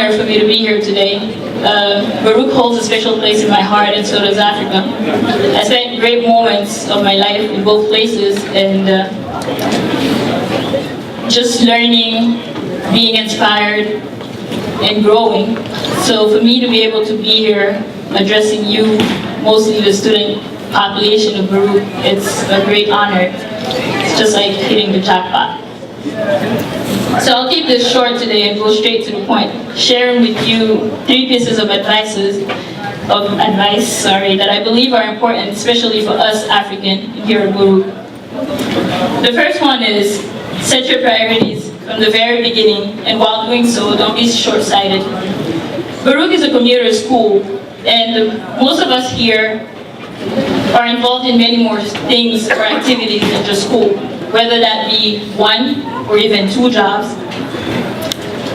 honor for me to be here today. Baruch holds a special place in my heart, and so does Africa. I spent great moments of my life in both places, and just learning, being inspired, and growing. So for me to be able to be here addressing you, mostly the student population of Baruch, it's a great honor. It's just like hitting the jackpot. So I'll keep this short today and go straight to the point, sharing with you 3 pieces of advice that I believe are important, especially for us African here at Baruch. The first one is set your priorities from the very beginning, and while doing so, don't be short-sighted. Baruch is a commuter school, and most of us here are involved in many more things or activities than just school, whether that be 1 or even 2 jobs.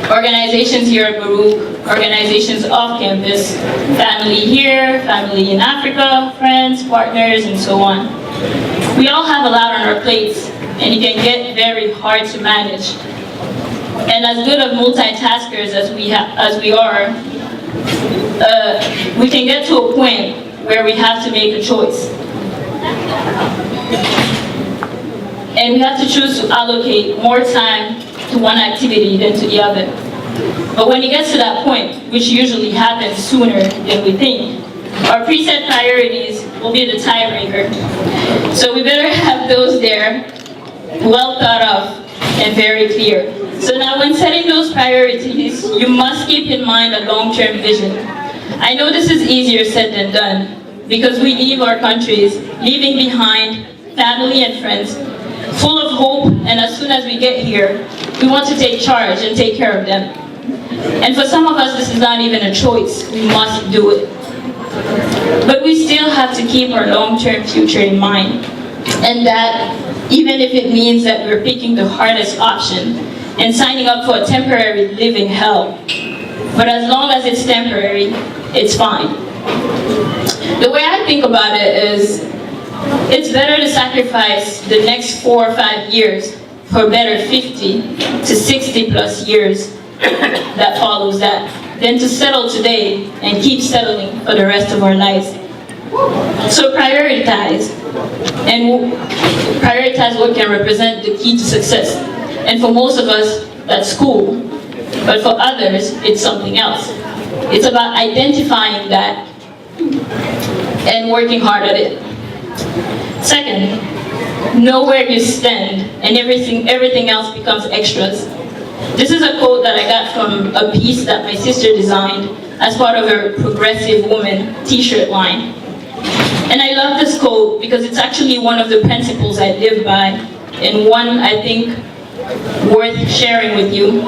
Organizations here at Baruch, organizations off campus, family here, family in Africa, friends, partners, and so on. We all have a lot on our plates, and it can get very hard to manage. And as good of multitaskers as we are, we can get to a point where we have to make a choice. And we have to choose to allocate more time to one activity than to the other. But when it gets to that point, which usually happens sooner than we think, our preset priorities will be the tiebreaker. So we better have those there, well thought of, and very clear. So now when setting those priorities, you must keep in mind a long-term vision. I know this is easier said than done, because we leave our countries, leaving behind family and friends, full of hope, and as soon as we get here, we want to take charge and take care of them. And for some of us, this is not even a choice. We must do it. But we still have to keep our long-term future in mind. And that, even if it means that we're picking the hardest option and signing up for a temporary living hell. But as long as it's temporary, it's fine. The way I think about it is, it's better to sacrifice the next 4 or 5 years for better 50 to 60 plus years that follows that, than to settle today and keep settling for the rest of our lives. So prioritize, and prioritize what can represent the key to success. And for most of us, that's school. But for others, it's something else. It's about identifying that and working hard at it. Second, know where you stand, and everything else becomes extras. This is a quote that I got from a piece that my sister designed as part of her Progressive Woman t-shirt line. And I love this quote because it's actually one of the principles I live by, and one I think worth sharing with you.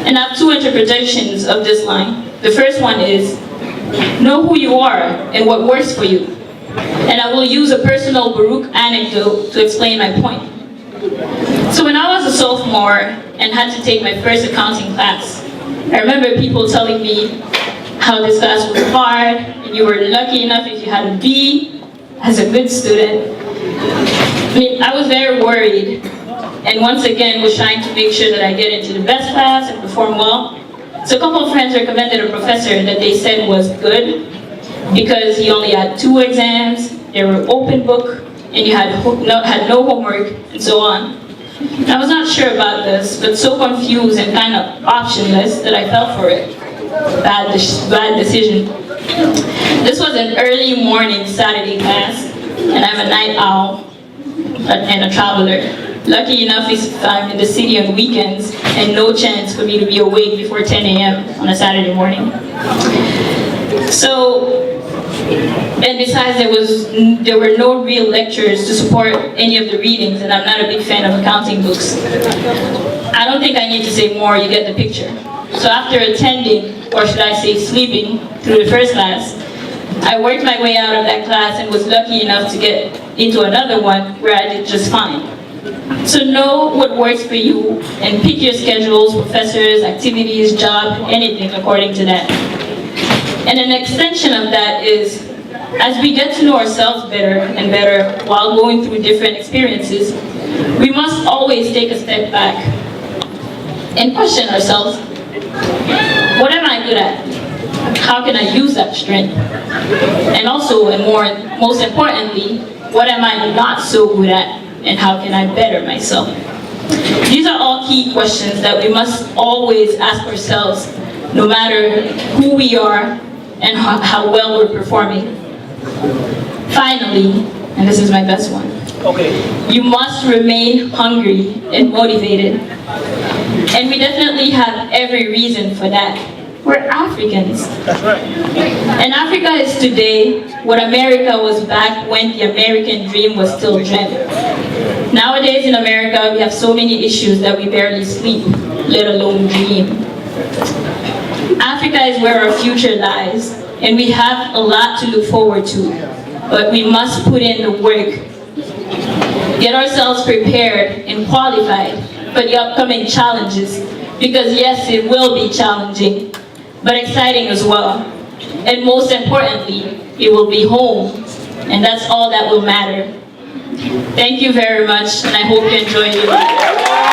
And I have 2 interpretations of this line. The first one is, know who you are and what works for you. And I will use a personal Baruch anecdote to explain my point. So when I was a sophomore and had to take my first accounting class, I remember people telling me how this class was hard, and you were lucky enough if you had a B as a good student. I mean, I was very worried, and once again was trying to make sure that I get into the best class and perform well. So a couple of friends recommended a professor that they said was good, because he only had 2 exams, they were open book, and you had no homework, and so on. I was not sure about this, but so confused and kind of optionless that I fell for it. Bad decision. This was an early morning Saturday class, and I'm a night owl and a traveler. Lucky enough is I'm in the city on weekends, and no chance for me to be awake before 10 a.m. on a Saturday morning. So, and besides, there were no real lectures to support any of the readings, and I'm not a big fan of accounting books. I don't think I need to say more, you get the picture. So after attending, or should I say sleeping, through the first class, I worked my way out of that class and was lucky enough to get into another one where I did just fine. So know what works for you and pick your schedules, professors, activities, job, anything according to that. And an extension of that is, as we get to know ourselves better and better while going through different experiences, we must always take a step back and question ourselves. Whatever good at, how can I use that strength? And also, and most importantly, what am I not so good at, and how can I better myself? These are all key questions that we must always ask ourselves, no matter who we are and how well we're performing. Finally, and this is my best one, you must remain hungry and motivated. And we definitely have every reason for that. We're Africans. That's right. And Africa is today what America was back when the American dream was still dreamt. Nowadays in America, we have so many issues that we barely sleep, let alone dream. Africa is where our future lies, and we have a lot to look forward to, but we must put in the work, get ourselves prepared and qualified for the upcoming challenges, because yes, it will be challenging, but exciting as well. And most importantly, it will be home, and that's all that will matter. Thank you very much, and I hope you enjoy your life.